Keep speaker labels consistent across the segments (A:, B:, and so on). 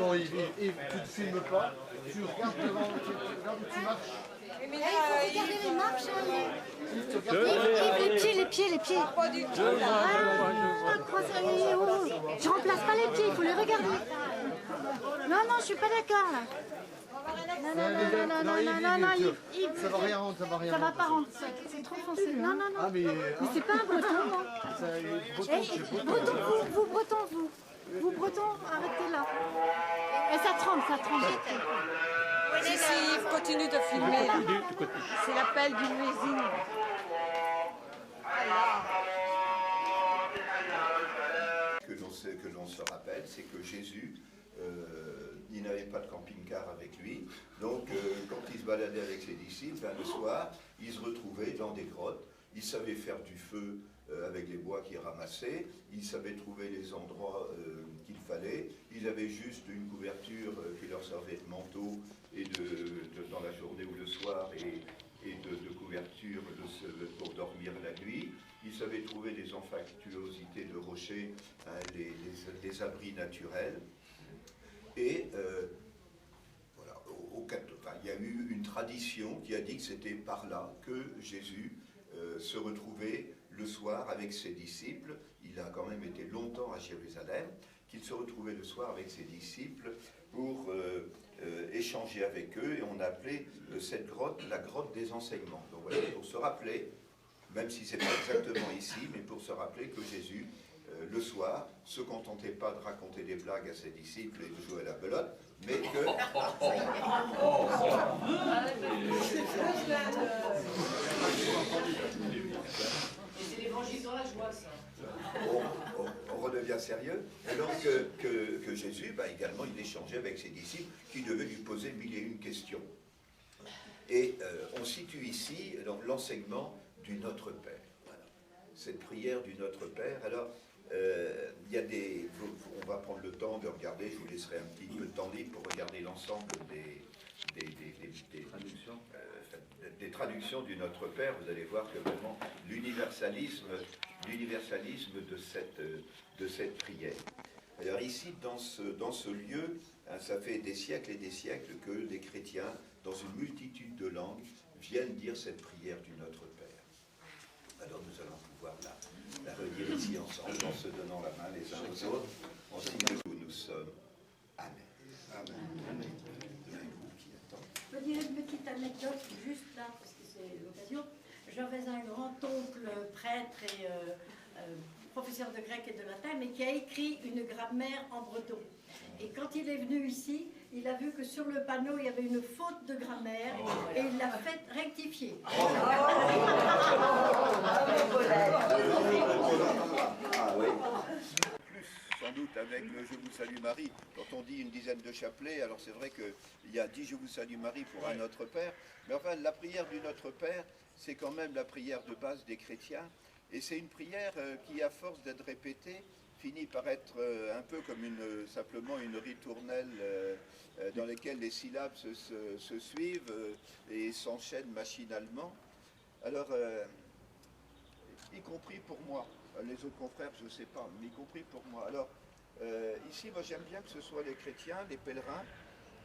A: non, tu ne filmes pas, tu regardes devant, regarde où tu marches.
B: Mais il faut regarder les marches,
C: Les pieds.
B: pas du tout là.
C: Je remplace pas les pieds, il faut les regarder. Non, je suis pas d'accord là. Non, Yves.
A: Ça va rien rendre, ça va rien
C: Ça va
A: rendre.
C: pas rendre, c'est trop foncé. Non.
A: Ah, mais
C: Mais c'est pas un breton, non. Vous breton, arrêtez là. Et ça tremble.
B: Si Yves continue de filmer, c'est l'appel d'une usine.
D: Que l'on se rappelle, c'est que Jésus, il n'avait pas de camping-car avec lui, donc quand il se baladait avec ses disciples, le soir, il se retrouvait dans des grottes, il savait faire du feu avec les bois qu'il ramassait, il savait trouver les endroits qu'il fallait, ils avaient juste une couverture qui leur servait de manteau et dans la journée ou le soir et de couverture pour dormir la nuit. Ils savaient trouver des anfractuosités de rochers, des abris naturels. Et voilà, il y a eu une tradition qui a dit que c'était par là que Jésus se retrouvait le soir avec ses disciples. Il a quand même été longtemps à Jérusalem, qu'il se retrouvait le soir avec ses disciples pour échanger avec eux, et on appelait cette grotte la grotte des enseignements. Donc voilà, pour se rappeler, même si ce n'est pas exactement ici, mais pour se rappeler que Jésus, le soir, se contentait pas de raconter des blagues à ses disciples et de jouer à la belote, mais que...
E: Et c'est l'évangile dans la joie, ça.
D: On redevient sérieux. Et donc que Jésus, également, il échangeait avec ses disciples qui devaient lui poser 1001 questions. Et on situe ici l'enseignement du Notre Père. Voilà. Cette prière du Notre Père. Alors, il y a on va prendre le temps de regarder, je vous laisserai un petit peu de temps libre pour regarder l'ensemble des traductions du Notre Père. Vous allez voir que vraiment l'universalisme de cette prière. Alors ici, dans ce lieu, ça fait des siècles et des siècles que les chrétiens, dans une multitude de langues, viennent dire cette prière du Notre Père. Alors nous allons pouvoir la redire ici ensemble, en se donnant la main les uns aux autres, en signe où nous sommes. Amen. Amen. Amen.
F: Je peux dire une petite anecdote, juste là, parce que c'est l'occasion. J'avais un grand-oncle prêtre et professeur de grec et de latin, mais qui a écrit une grammaire en breton. Et quand il est venu ici, il a vu que sur le panneau, il y avait une faute de grammaire, et il l'a fait rectifier.
D: Ah oui. Plus, sans doute, avec le Je vous salue Marie, quand on dit une dizaine de chapelets, alors c'est vrai qu'il y a 10 Je vous salue Marie pour un Notre Père, mais enfin, la prière du Notre Père, c'est quand même la prière de base des chrétiens, et c'est une prière qui, à force d'être répétée, finit par être un peu comme simplement une ritournelle dans laquelle les syllabes se suivent et s'enchaînent machinalement. Alors, y compris pour moi, les autres confrères, je ne sais pas, mais y compris pour moi. Alors, ici, moi j'aime bien que ce soit les chrétiens, les pèlerins,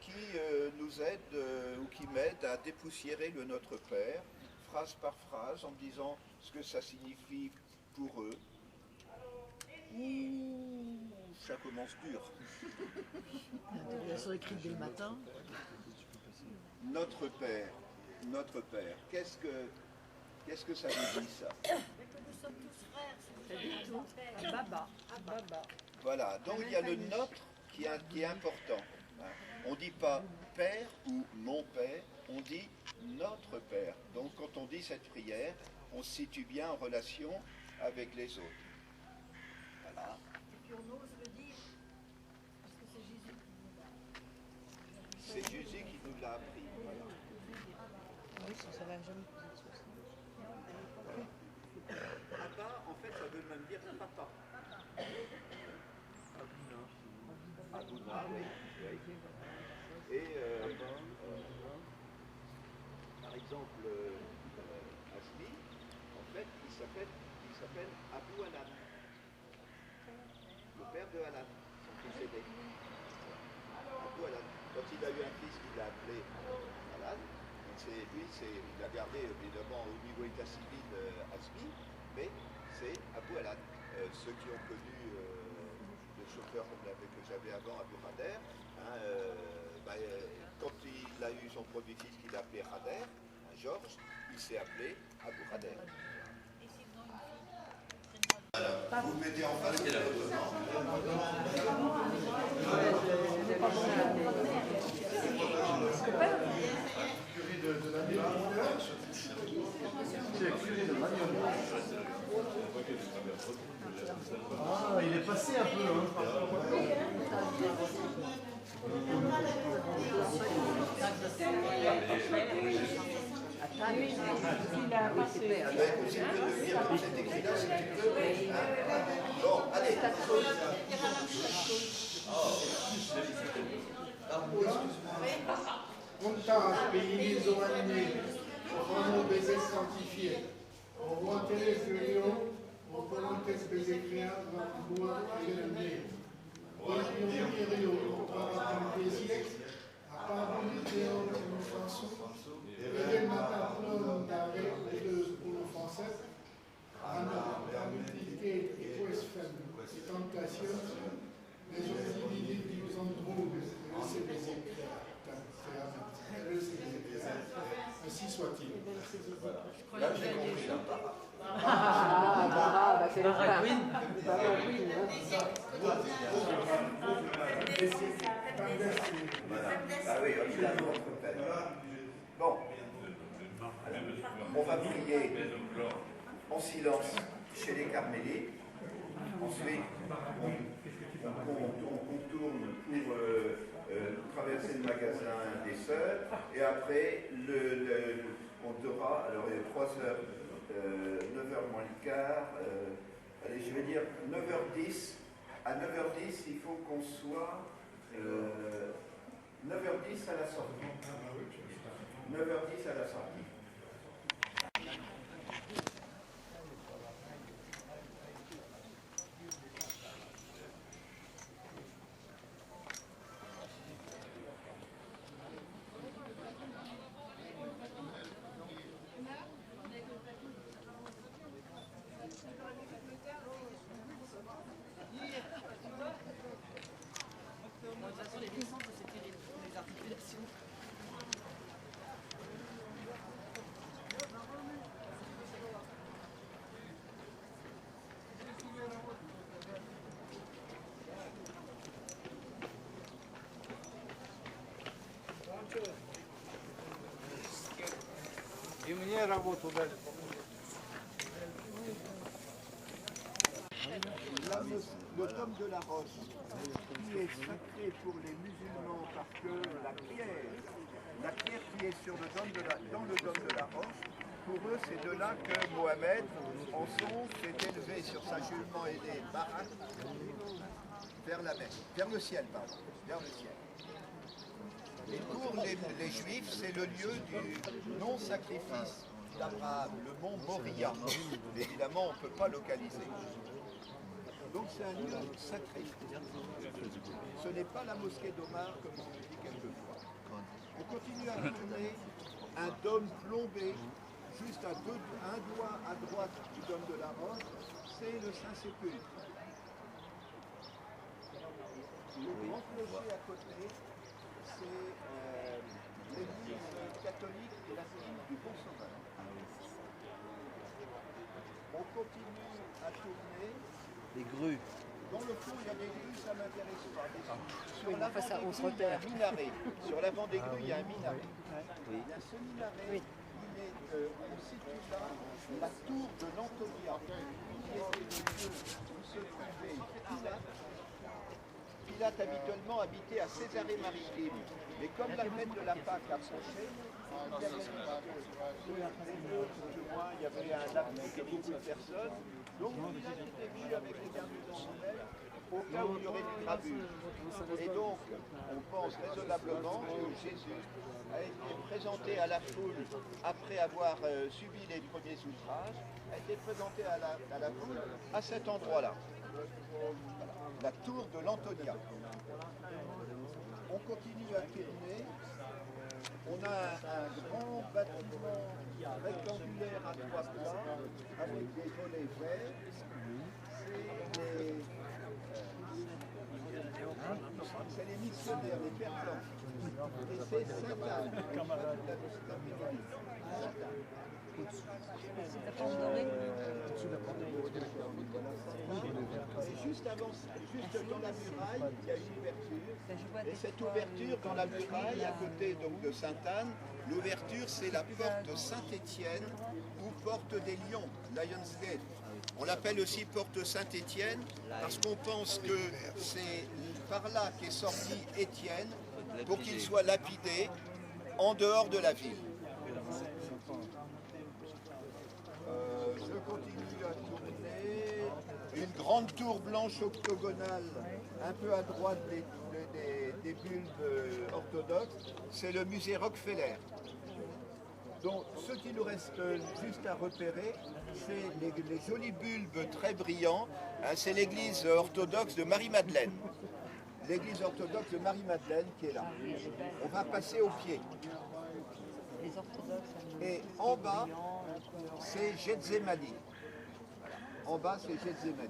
D: qui nous aident ou qui m'aident à dépoussiérer le Notre Père, phrase par phrase, en me disant ce que ça signifie pour eux. Ouh, ça commence dur.
G: Elles sont écrites dès le matin.
D: Notre Père, qu'est-ce que ça vous dit, ça?
F: Que nous sommes tous frères, c'est du tout.
G: Baba.
D: Voilà, donc il y a le nôtre qui est important. On ne dit pas Père ou mon Père, on dit notre Père. Donc quand on dit cette prière, on se situe bien en relation avec les autres. Voilà.
F: Et puis on ose le dire, parce que c'est Jésus qui nous l'a.
D: C'est Jésus qui nous l'a appris. Voilà.
G: Oui, ça va jamais poser de soucis.
D: Papa, en fait, ça veut même dire papa. Abouna, oui. Et par exemple, Asmi, en fait, il s'appelle Abou Anan. Le père de Anan, son fils aîné. Abou Alad. Quand il a eu un fils qu'il a appelé Alad, lui, il a gardé évidemment au niveau état civil Asmi, mais c'est Abou Alad. Ceux qui ont connu le chauffeur que j'avais avant, Abou Khader, hein, quand il a eu son premier fils qu'il a appelé Khader, Georges, il s'est appelé Abou Khader. Voilà. Vous mettez en face de l'ordonnance.
A: Curé de la Médine, c'est le curé de Magnon. Ah, il est passé un peu, hein.
D: Bon, allez.
A: Contas, pays zoanés, Romo Bezes sanctifié, o Monteles Rio, o Colontes Bezecrea, Boa Irene, o Rio, o Parapentesiek, a Parapenteo, o François, et Mataplon d'Arrêt pour le français, a multiplié et pues les tentations, les individus qui nous entourent, c'est Bezecrea. Ainsi soit-il.
D: Là, j'ai compris.
G: C'est la queen.
D: Ah oui, il a un autre peine. Bon. On va prier en silence chez les carmélites. Ensuite, on contourne pour traverser le magasin des sœurs. Et après, on aura, alors il est 3h, 9h moins le quart. Allez, je vais dire 9h10. À 9h10, il faut qu'on soit 9h10 à la sortie. 9h10 à la sortie.
A: И мне работу дали.
D: Le dôme de la Roche, qui est sacré pour les musulmans parce que la pierre qui est sur le dôme dans le dôme de la Roche, pour eux c'est de là que Mohamed, en son, s'est élevé sur sa jument aînée Barak vers la mer, vers le ciel, pardon, vers le ciel. Et pour les Juifs, c'est le lieu du non-sacrifice d'Abraham, le mont Moriah. Évidemment, on ne peut pas localiser. Donc c'est un lieu sacré. Ce n'est pas la mosquée d'Omar, comme on le dit quelquefois. On continue à tourner un dôme plombé, juste un doigt à droite du dôme de la Roche, c'est le Saint-Sépulcre. Le grand clocher à côté, c'est l'église catholique latine du Bon Sauveur. On continue à tourner.
G: Les grues.
D: Dans le fond, il y a des grues, ça ne m'intéresse pas. Sur
G: enfin, ça, on se
D: l'avant des grues, il y a
G: repère.
D: un minaret. Sur l'avant des grues, il y a un minaret. Il y a ce minaret, on situe là la tour de l'Antonia, qui était le lieu où se trouvait Pilate. Pilate habituellement habitait à Césarée-Maritime. Mais comme la fête de la Pâque approchait, il y avait un applique et beaucoup de personnes. Donc Pilate était venu avec les gardes rebelles au cas où il y aurait une gravure. Et donc, on pense raisonnablement que Jésus a été présenté à la foule après avoir subi les premiers outrages, a été présenté à la foule à cet endroit-là. Voilà. La tour de l'Antonia. on continue à tourner. On a un grand bâtiment rectangulaire à 3 plats avec des volets verts. C'est les missionnaires, les pères blancs. Et c'est Sainte-Anne. Et juste dans la muraille, il y a une ouverture. Et cette ouverture dans la muraille, à côté donc, de Sainte-Anne, l'ouverture c'est la porte Saint-Étienne ou porte des Lions, Lions Gate. On l'appelle aussi porte Saint-Étienne parce qu'on pense que c'est par là qu'est sorti Étienne pour qu'il soit lapidé en dehors de la ville. Je continue à tourner. Une grande tour blanche octogonale, un peu à droite des bulbes orthodoxes, c'est le musée Rockefeller. Donc, ce qui nous reste juste à repérer, c'est les jolis bulbes très brillants. Hein, c'est l'église orthodoxe de Marie-Madeleine. L'église orthodoxe de Marie-Madeleine qui est là. On va passer au pied. Et en bas, c'est Gethsémani. Voilà. En bas, c'est Gethsémani.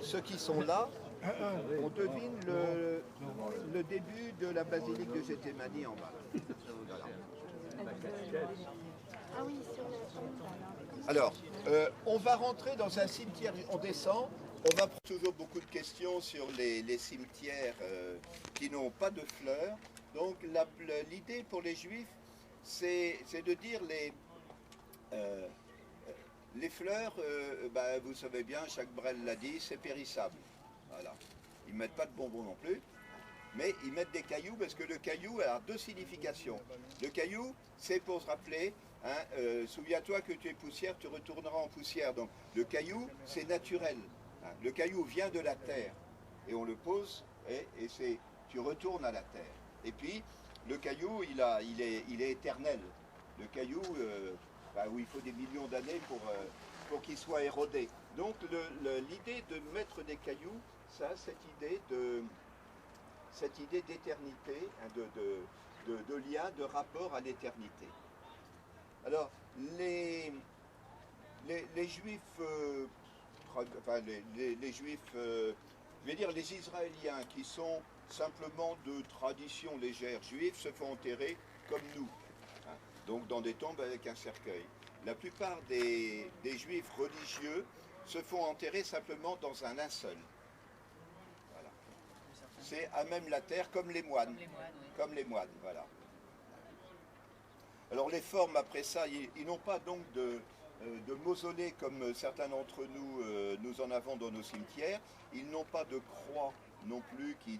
D: Ceux qui sont là, on devine le début de la basilique de Gethsémani en bas. Voilà. Alors, on va rentrer dans un cimetière, on descend, on va prendre toujours beaucoup de questions sur les cimetières qui n'ont pas de fleurs. Donc l'idée pour les juifs, c'est de dire les fleurs, vous savez bien, Jacques Brel l'a dit, c'est périssable. Voilà. Ils ne mettent pas de bonbons non plus. Mais ils mettent des cailloux parce que le caillou a 2 significations. Le caillou, c'est pour se rappeler, hein, souviens-toi que tu es poussière, tu retourneras en poussière. Donc le caillou, c'est naturel. Hein. Le caillou vient de la terre et on le pose et tu retournes à la terre. Et puis le caillou, il est éternel. Le caillou, où il faut des millions d'années pour qu'il soit érodé. Donc l'idée de mettre des cailloux, ça a cette idée d'éternité, hein, de lien, de rapport à l'éternité. Alors, les Juifs, les Juifs, je vais dire les Israéliens qui sont simplement de tradition légère juive se font enterrer comme nous, hein, donc dans des tombes avec un cercueil. La plupart des Juifs religieux se font enterrer simplement dans un linceul. C'est à même la terre, comme les moines. Comme les moines, voilà. Alors les formes, après ça, ils n'ont pas donc de mausolée comme certains d'entre nous en avons dans nos cimetières. Ils n'ont pas de croix non plus qui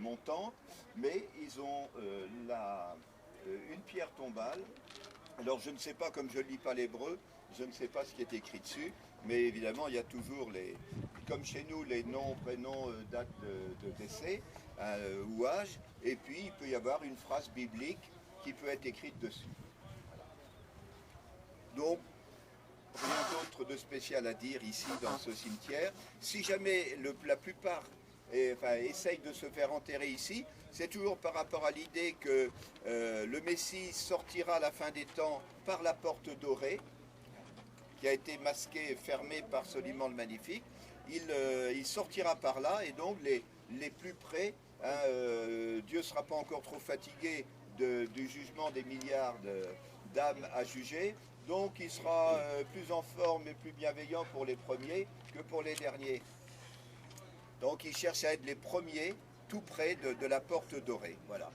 D: montant, mais ils ont une pierre tombale. Alors je ne sais pas, comme je ne lis pas l'hébreu, je ne sais pas ce qui est écrit dessus, mais évidemment il y a toujours comme chez nous, les noms, prénoms, date de décès ou âge, et puis il peut y avoir une phrase biblique qui peut être écrite dessus. Voilà. Donc, rien d'autre de spécial à dire ici dans ce cimetière. Si jamais la plupart essayent de se faire enterrer ici, c'est toujours par rapport à l'idée que le Messie sortira à la fin des temps par la porte dorée, qui a été masquée et fermée par Soliman le Magnifique. Il sortira par là, et donc les plus près, hein, Dieu ne sera pas encore trop fatigué du jugement des milliards d'âmes à juger, donc il sera plus en forme et plus bienveillant pour les premiers que pour les derniers. Donc il cherche à être les premiers, tout près de la porte dorée. Voilà.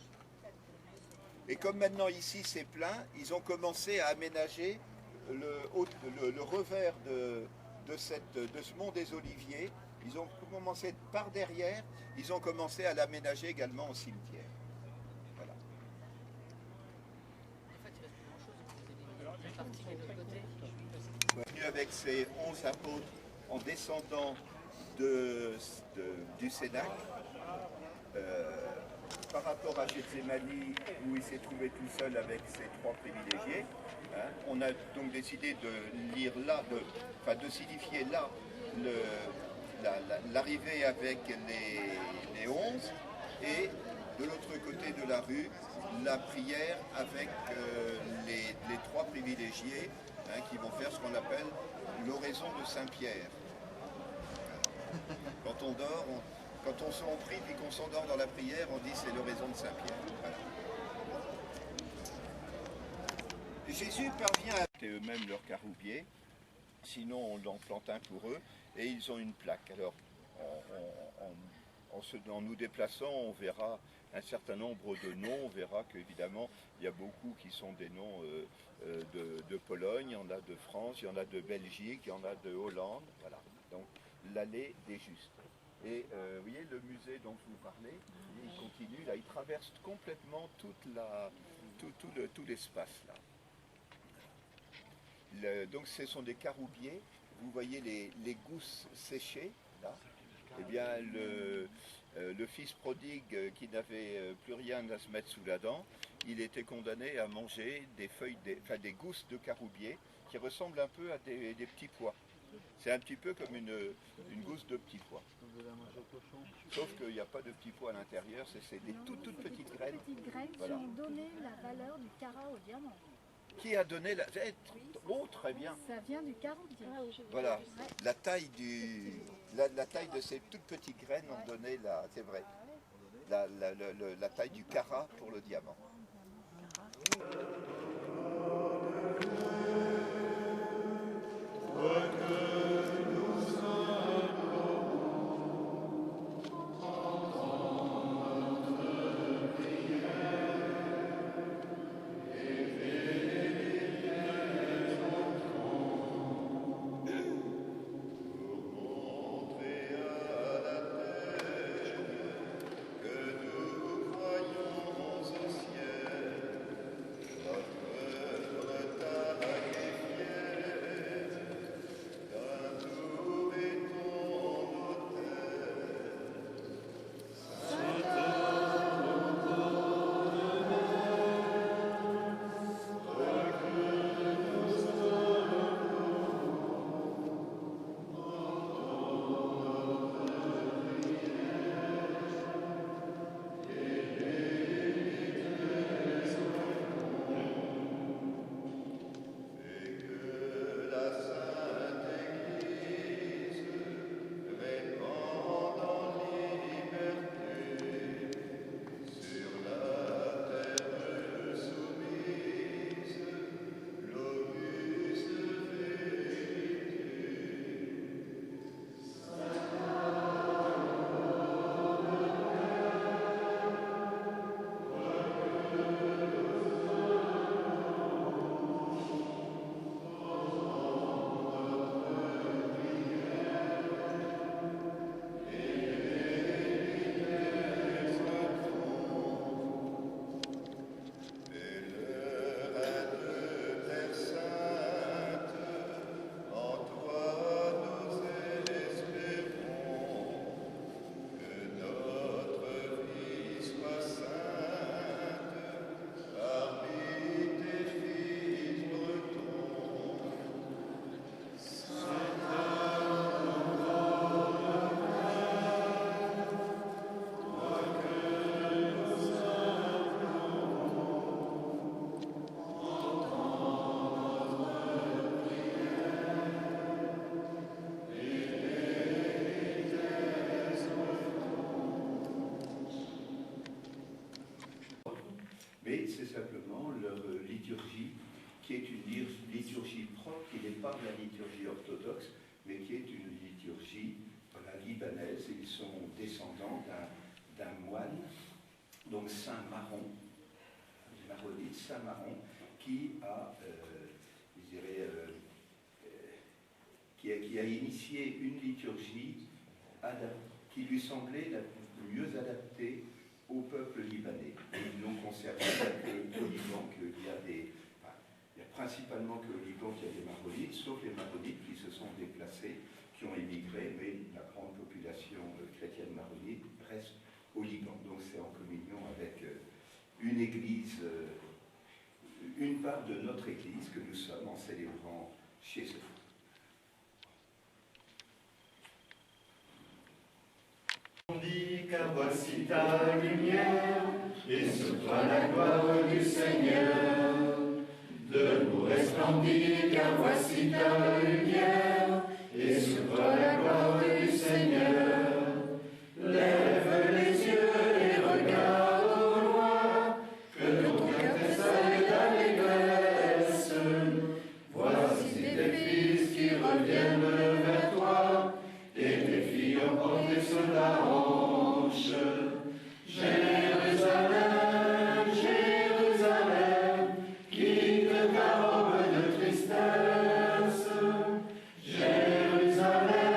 D: Et comme maintenant ici c'est plein, ils ont commencé à aménager le revers de ce mont des Oliviers. Ils ont commencé par derrière, ils ont commencé à l'aménager également au cimetière. Voilà. Venu avec ses 11 apôtres en descendant du Cénacle, par rapport à Gethsémani où il s'est trouvé tout seul avec ses 3 privilégiés, hein, on a donc décidé de lire là, de signifier là l'arrivée avec les 11, et de l'autre côté de la rue, la prière avec les trois privilégiés qui vont faire ce qu'on appelle l'oraison de Saint-Pierre. Quand on dort, quand on prie puis qu'on s'endort dans la prière, on dit c'est l'oraison de Saint-Pierre. Voilà. Jésus parvient à planter eux-mêmes leur caroubier, sinon on en plante un pour eux, et ils ont une plaque. Alors, en nous déplaçant, on verra un certain nombre de noms, on verra qu'évidemment, il y a beaucoup qui sont des noms de Pologne, il y en a de France, il y en a de Belgique, il y en a de Hollande, voilà. Donc, l'allée des justes. Et vous voyez, le musée dont je vous parlais, il continue, là, il traverse complètement tout l'espace, là. Donc ce sont des caroubiers, vous voyez les gousses séchées, là. Eh bien, le fils prodigue qui n'avait plus rien à se mettre sous la dent, il était condamné à manger des des gousses de caroubier qui ressemblent un peu à des petits pois. C'est un petit peu comme une gousse de petits pois. Sauf qu'il n'y a pas de petits pois à l'intérieur, c'est des toutes petites graines.
C: Des petites graines
D: Voilà.
C: qui ont donné la valeur du carat au diamant.
D: Qui a donné la... Oh, très bien.
C: Ça vient du caroubier.
D: Voilà, la taille de ces toutes petites graines ont donné c'est vrai, la taille du carat pour le diamant. Mais c'est simplement leur liturgie qui est une liturgie propre, qui n'est pas la liturgie orthodoxe, mais qui est une liturgie libanaise. Ils sont descendants d'un moine, donc Saint Maron, maronite Saint Maron, qui a, qui a initié une liturgie qui lui semblait la mieux adaptée au peuple libanais. Ils l'ont conservé qu'au Liban, qu'il y a il y a principalement qu'au Liban qu'il y a des maronites, sauf les maronites qui se sont déplacés, qui ont émigré, mais la grande population chrétienne maronite reste au Liban. Donc c'est en communion avec une église, une part de notre église que nous sommes en célébrant chez eux.
H: On dit car voici ta lumière, et sur toi la gloire du Seigneur. Debout resplendis, car voici ta lumière, et sur toi la gloire du Seigneur. Lève les yeux et regarde au loin, que ton cœur tressaille d'allégresse. Voici tes fils qui reviennent vers toi, et tes filles emportées sur la hanche. Jérusalem, Jérusalem, quitte ta robe de tristesse. Jérusalem,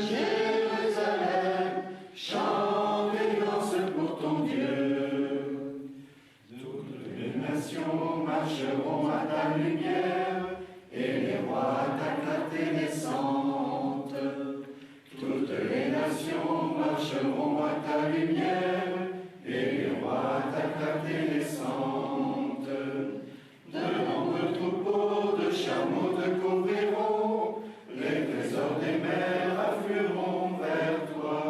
H: Jérusalem, chante et danse pour ton Dieu. Toutes les nations marcheront à ta lumière, et les rois à ta clarté naissante. Toutes les nations marcheront à ta lumière, et les rois à ta clarté naissante. De nombreux troupeaux de chameaux te couvriront, les trésors des mers afflueront vers toi.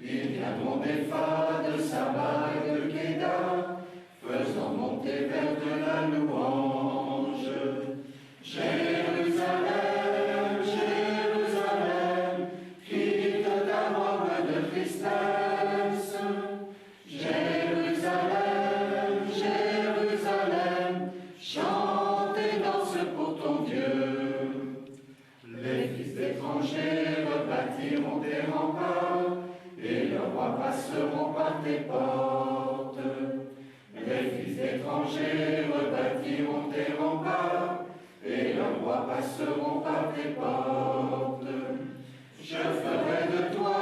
H: Ils viendront des phare de Saba et de Kéda, faisant monter vers de la louange. Jérusalem, Jérusalem, quitte ta robe de tristesse. Jérusalem, Jérusalem, chante et danse pour ton Dieu. Les fils d'étrangers rebâtiront tes remparts, et leurs rois passeront par tes portes. Les fils d'étrangers rebâtiront tes remparts, et leurs rois passeront par tes portes. Je ferai de toi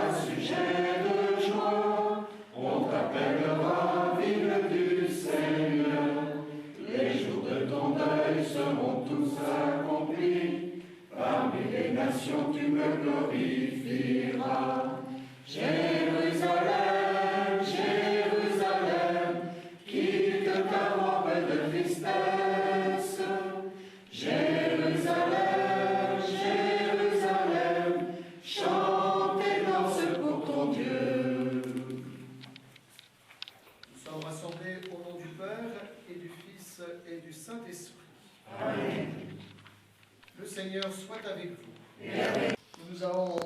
H: un sujet de joie, on t'appellera ville du Seigneur. Les jours de ton deuil seront tous accomplis, parmi les nations tu me glorifieras. Jérusalem, Jérusalem, quitte ta robe de tristesse. Jérusalem, Jérusalem, chante et danse pour ton Dieu.
A: Nous sommes rassemblés au nom du Père et du Fils et du Saint-Esprit.
H: Amen.
A: Le Seigneur soit avec vous. Nous avons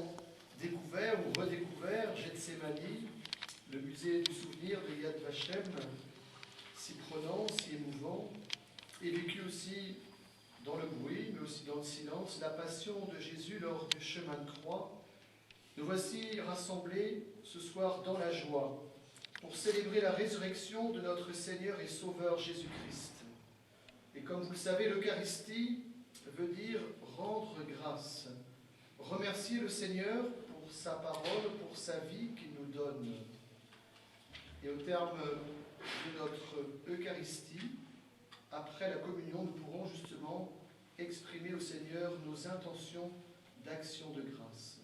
A: découvert ou redécouvert Gethsémani, le musée du souvenir de Yad Vashem, si prenant, si émouvant, et vécu aussi dans le bruit, mais aussi dans le silence, la passion de Jésus lors du chemin de croix. Nous voici rassemblés ce soir dans la joie pour célébrer la résurrection de notre Seigneur et Sauveur Jésus-Christ. Et comme vous le savez, l'Eucharistie veut dire rendre grâce, remercier le Seigneur pour sa parole, pour sa vie qu'il nous donne. Et au terme de notre Eucharistie, après la communion, nous pourrons justement exprimer au Seigneur nos intentions d'action de grâce.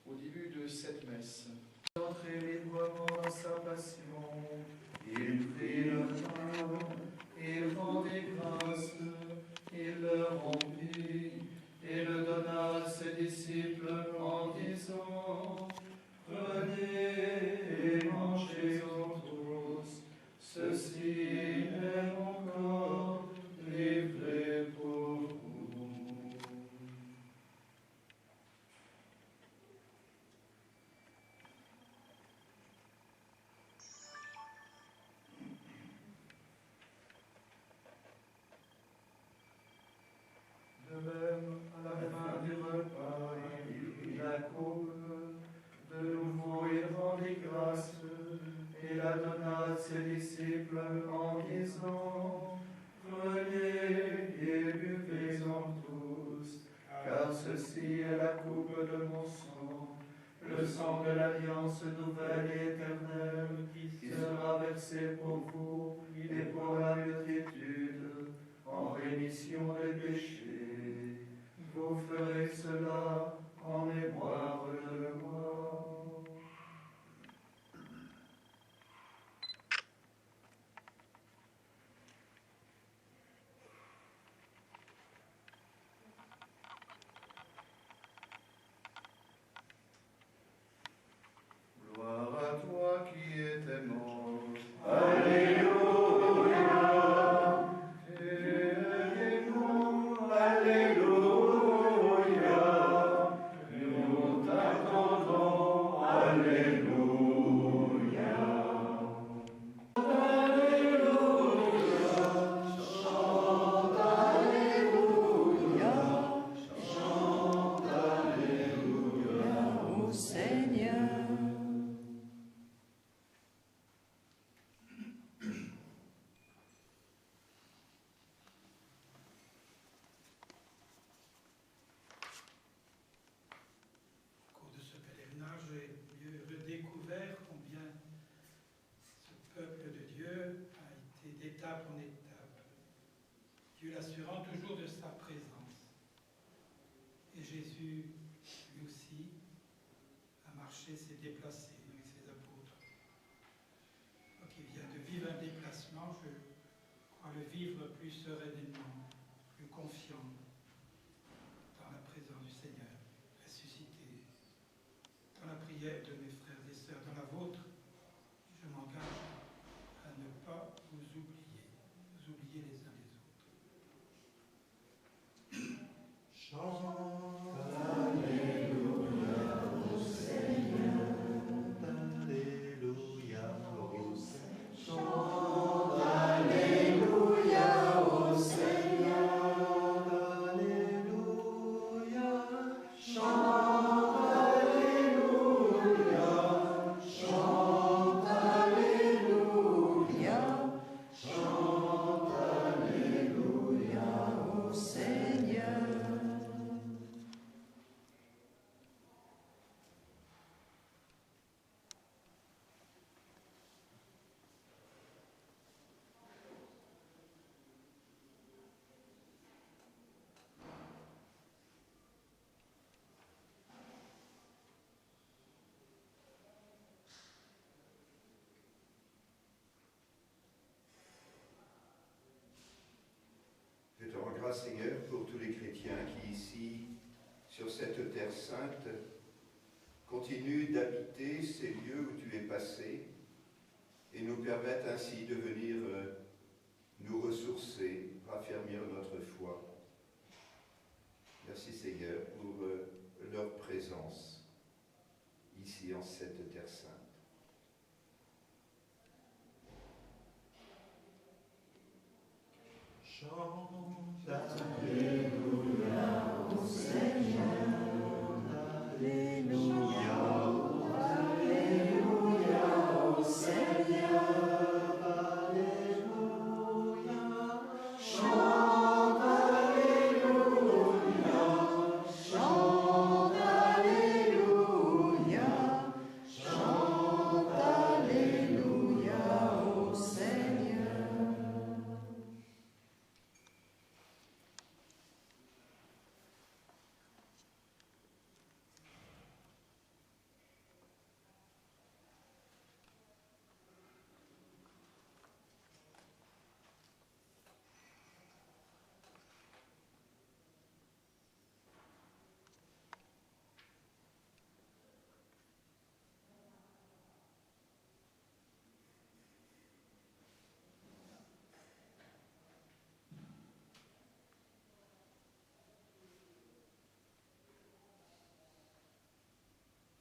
A: Au début de cette messe.
H: Entrez librement dans sa passion, il prit le pain, il rendit grâce, il le rompit, et le donna à ses disciples en disant, prenez et mangez-en tous, ceci est mon corps livré pour vous. De même, à la fin du repas, il prit la coupe, de nouveau il rendit grâce, et la donna à ses disciples en disant, prenez et buvez-en tous, car ceci est la coupe de mon sang, le sang de l'alliance nouvelle et éternelle, qui sera versé pour vous et pour la multitude, en rémission des péchés. Vous ferez cela en mémoire de moi. Dieu l'assurant toujours de sa présence. Et Jésus, lui aussi, a marché, s'est déplacé avec ses apôtres. Donc il vient de vivre un déplacement, je crois le vivre plus sereinement, plus confiant dans la présence du Seigneur ressuscité. Dans la prière de mes frères et sœurs, dans la vôtre, je m'engage à ne pas vous oublier les uns les autres.
I: Chante Alléluia au Seigneur, Alléluia au Seigneur. Chante Alléluia au Seigneur, Alléluia. Chante Alléluia, chante Alléluia, chante Alléluia au Seigneur.
D: Je te rends grâce, Seigneur, pour tous les chrétiens qui, ici, sur cette terre sainte, continuent d'habiter ces lieux où tu es passé et nous permettent ainsi de venir nous ressourcer, raffermir notre foi. Merci, Seigneur, pour leur présence ici en cette terre sainte.
I: Chante Alléluia au Seigneur, Alléluia, Alléluia au Seigneur, Alléluia. Chante Alléluia, chante Alléluia, chante Alléluia au Seigneur.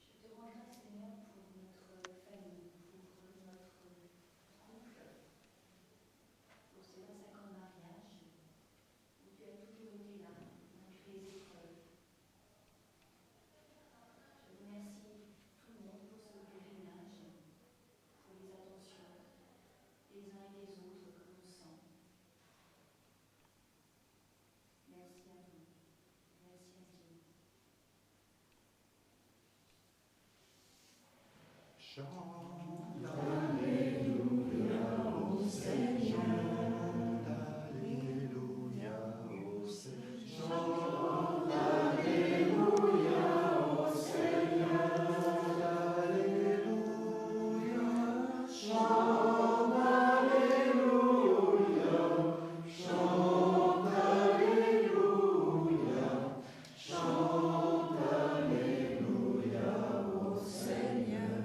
J: Je te rends grâce, Seigneur, pour notre famille, pour notre couple, pour ces 25 ans de mariage, où tu as toujours été là, malgré les épreuves. Je remercie tout le monde pour ce pèlerinage, pour les attentions les uns et les autres que l'on sent. Merci à vous. Merci infiniment.
I: Chante Alléluia au Seigneur, Alléluia au Seigneur. Chante Alléluia au Seigneur, Alléluia. Chante Alléluia, chante Alléluia, chante Alléluia au Seigneur.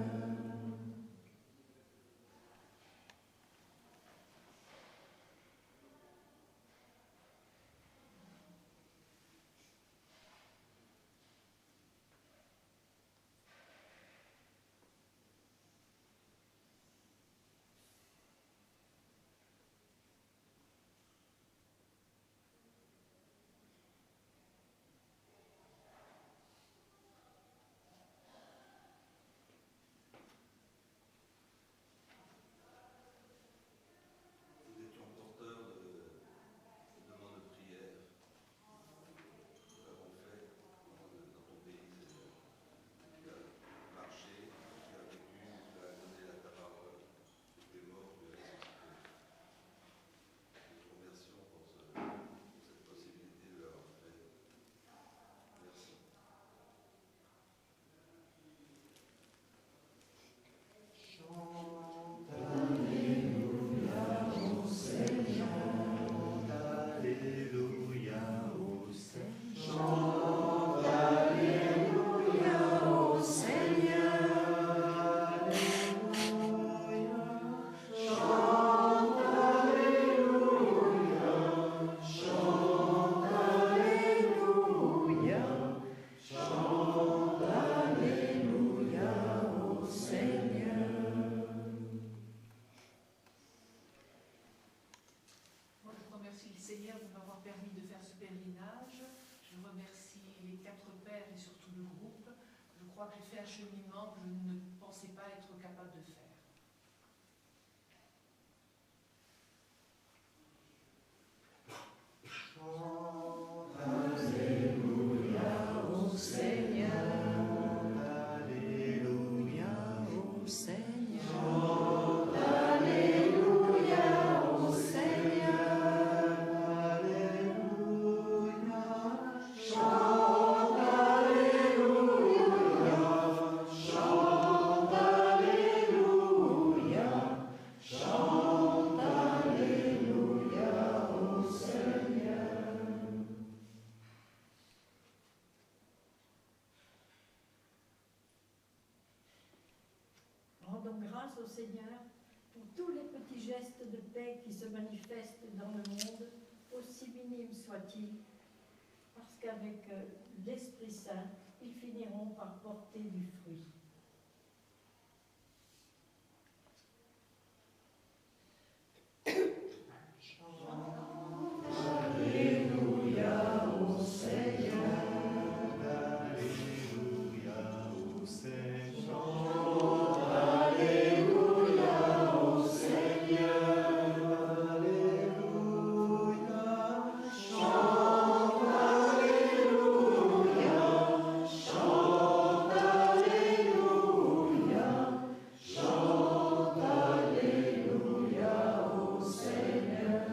E: Seigneur de m'avoir permis de faire ce pèlerinage. Je remercie les 4 pères et surtout le groupe. Je crois que j'ai fait un cheminement que je ne pensais pas être capable de faire.
I: Alléluia au Seigneur. Alléluia au Seigneur. Alléluia au Seigneur. Alléluia. Chante Alléluia. Chante Alléluia. Chante Alléluia au Seigneur.
F: Rendons grâce au Seigneur pour tous les petits gestes de paix qui se manifestent dans le monde, aussi minimes soient-ils, parce qu'avec l'Esprit Saint, ils finiront par porter du fruit.
I: Alléluia au Seigneur. Alléluia au Seigneur. Alléluia au Seigneur. Alléluia. Chante Alléluia. Chante Alléluia. Chante Alléluia au Seigneur.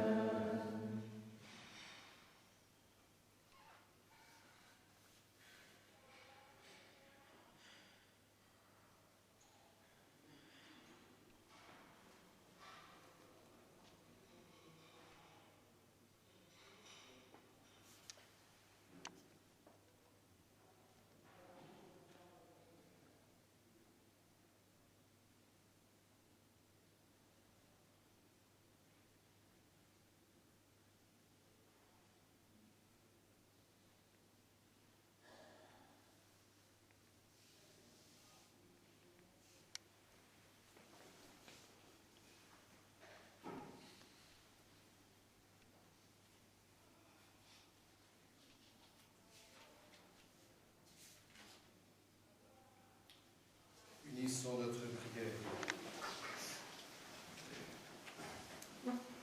A: Unissons notre prière.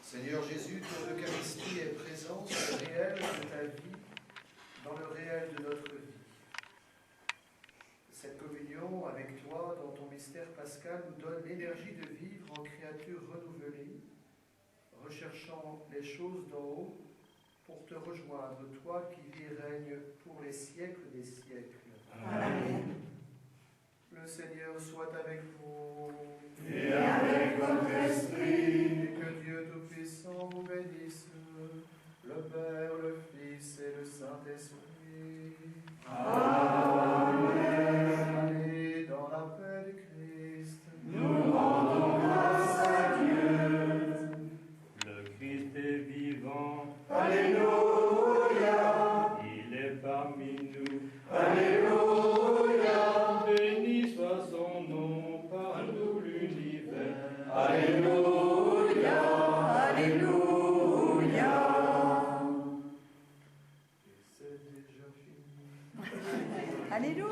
A: Seigneur Jésus, ton Eucharistie est présente dans le réel de ta vie, dans le réel de notre vie. Cette communion avec toi dans ton mystère pascal nous donne l'énergie de vivre en créatures renouvelées, recherchant les choses d'en haut pour te rejoindre, toi qui vis et règnes pour les siècles des siècles. Amen. Le Seigneur soit avec vous.
I: Et avec votre esprit.
A: Et que Dieu Tout-Puissant vous bénisse, le Père, le Fils et le Saint-Esprit.
I: Amen.
A: Allez dans la paix du Christ.
I: Nous rendons grâce à Dieu.
K: Le Christ est vivant.
I: Alléluia.
K: Il est parmi nous.
I: Alléluia.
K: Béni soit son nom par tout l'univers.
I: Alléluia. Alléluia.
A: Et c'est déjà fini.
G: Alléluia.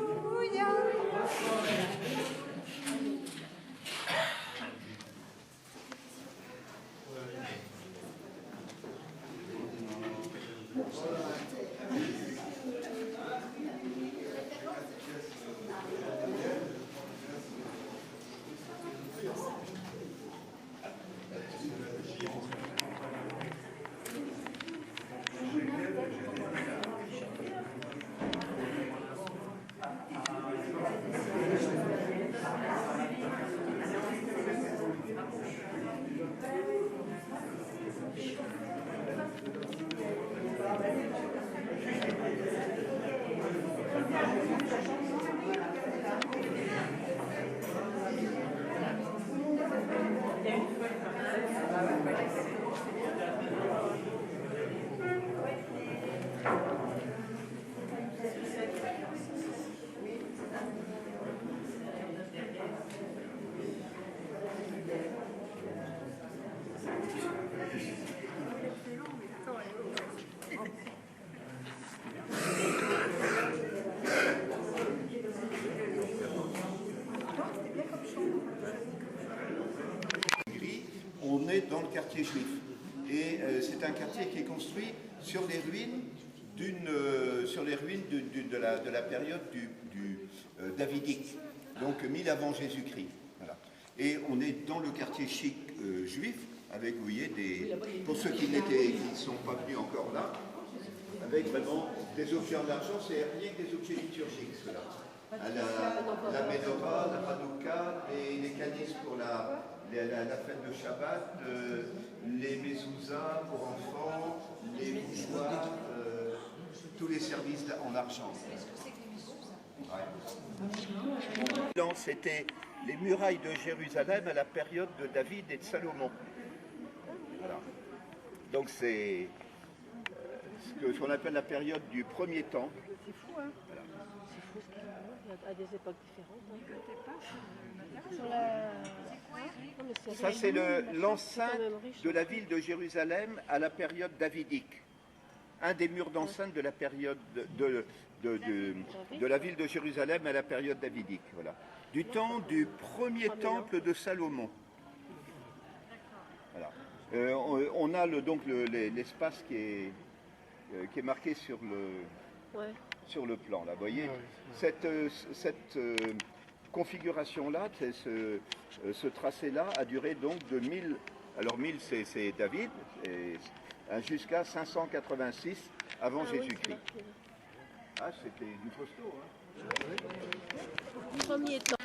D: On est dans le quartier juif. Et c'est un quartier qui est construit sur les ruines de la période davidique, donc 1000 avant Jésus-Christ. Voilà. Et on est dans le quartier chic juif, avec, vous voyez, pour ceux qui ne sont pas venus encore là, avec vraiment des objets en argent, c'est rien que des objets liturgiques, ceux-là. La menorah, la Hanouka, les canisses pour la fête de Shabbat, les mezuzahs pour enfants, les mouchoirs, tous les services en argent. Ouais. C'était les murailles de Jérusalem à la période de David et de Salomon. Voilà. Donc c'est ce qu'on appelle la période du premier temple.
G: C'est fou, hein? Voilà. C'est fou ce qu'il y a à des époques différentes. Hein.
D: Ça, c'est l'enceinte de la ville de Jérusalem à la période davidique. Un des murs d'enceinte de la période de la ville de Jérusalem à la période davidique. Voilà. Du temps du premier temple de Salomon. Voilà. On a donc l'espace qui est marqué sur le plan. Là, vous voyez, cette configuration-là, ce tracé-là a duré donc de 1000, alors 1000 c'est David, jusqu'à 586 avant Jésus-Christ. Ah, c'était du costaud, hein.
G: Premier temps.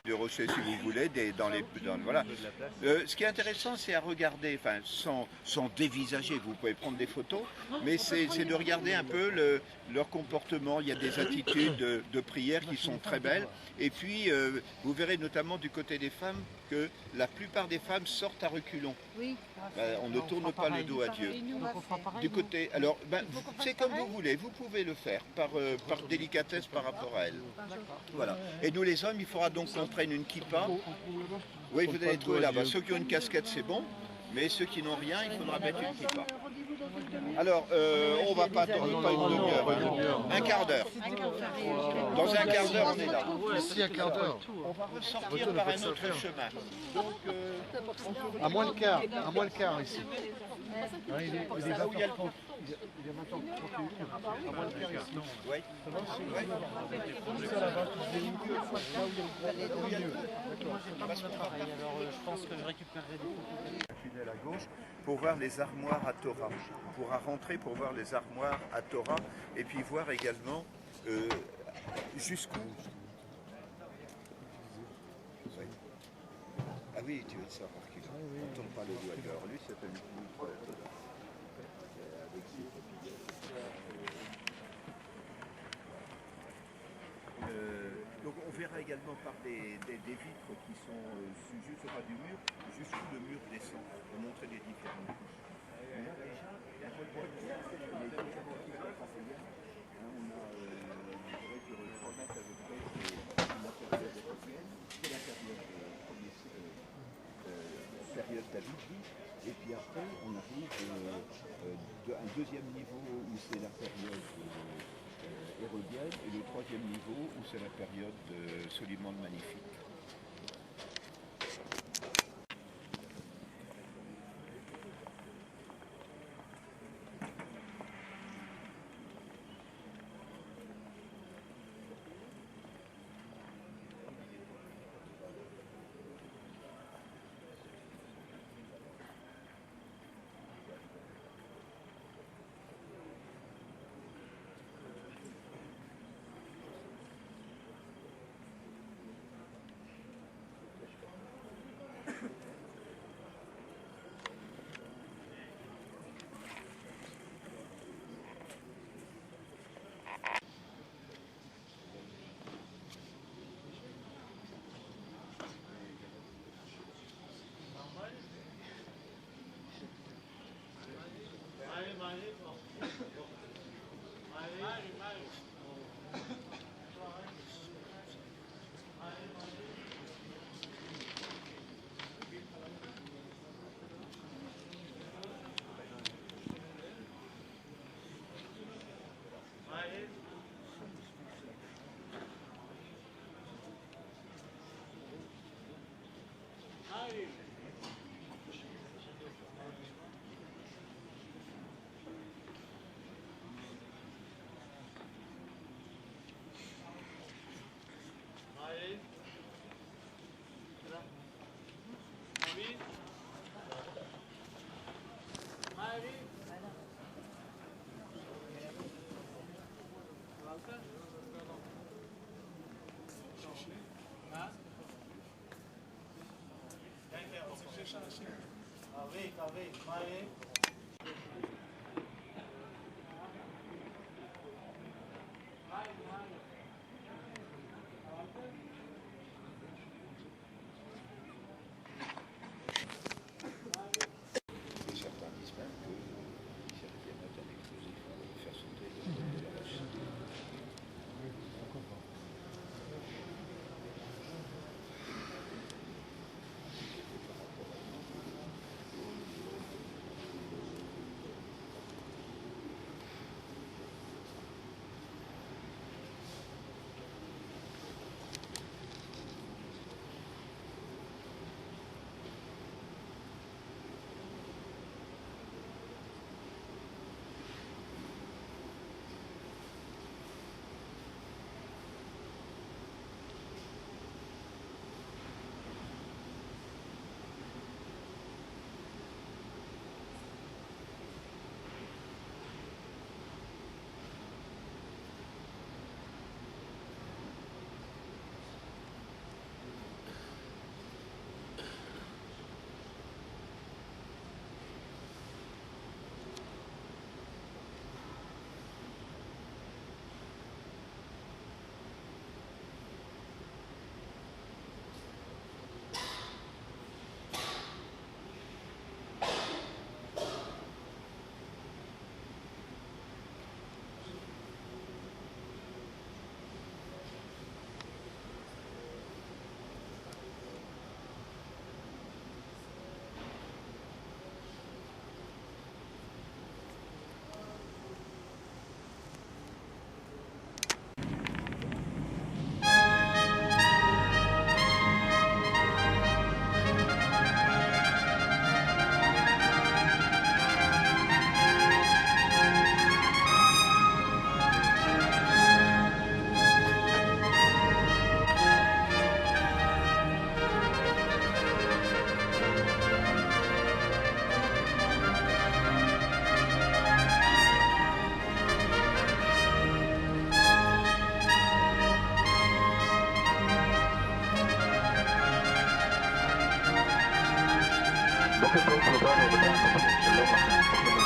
D: De rochers, si vous voulez, voilà. Ce qui est intéressant, c'est à regarder, enfin, sans dévisager, vous pouvez prendre des photos, mais c'est de regarder un peu leur comportement. Il y a des attitudes de prière qui sont très belles, et puis vous verrez notamment du côté des femmes que la plupart des femmes sortent à reculons.
G: Oui.
D: On ne tourne pas le dos à Dieu. Du côté, alors, c'est comme vous voulez, vous pouvez le faire par délicatesse par rapport à elle. Voilà. Et nous les hommes, il faudra donc qu'on prenne une kippa. Oui, vous allez trouver là-bas. Ceux qui ont une casquette, c'est bon, mais ceux qui n'ont rien, il faudra mettre une kippa. Alors, on va pas une demi-heure, un quart d'heure. Dans un quart d'heure, on est là.
A: Ici, un quart d'heure.
D: On va ressortir par un autre chemin. Donc,
A: à moins le quart ici. Il est là où il y a le compte. Il y a maintenant 31, à moins le quart ici.
D: Oui.
L: Moi, j'ai pas mon appareil, alors je pense que je récupérerai des photos.
D: Tunnel à gauche pour voir les armoires à Torah. On pourra rentrer pour voir les armoires à Torah et puis voir également jusqu'où. Oui. Ah oui, tu veux savoir qu'il ne tourne pas le doigt dehors. Lui, c'est un donc on verra également par des vitres qui sont juste au bas du mur, jusqu'où le mur descend, pour montrer les différentes couches. On a déjà les différents types de passages. On a, je dirais que le format à peu près, c'est la période éthiopienne, c'est la période premier
M: David dit. Et puis après, on arrive à un deuxième niveau où c'est la période hérodienne, et le troisième niveau où c'est la période de Soliman le Magnifique. Certains disent même que certains mettent un explosif pour faire sauter de la vache.
N: Bukit Bintang, Shalom.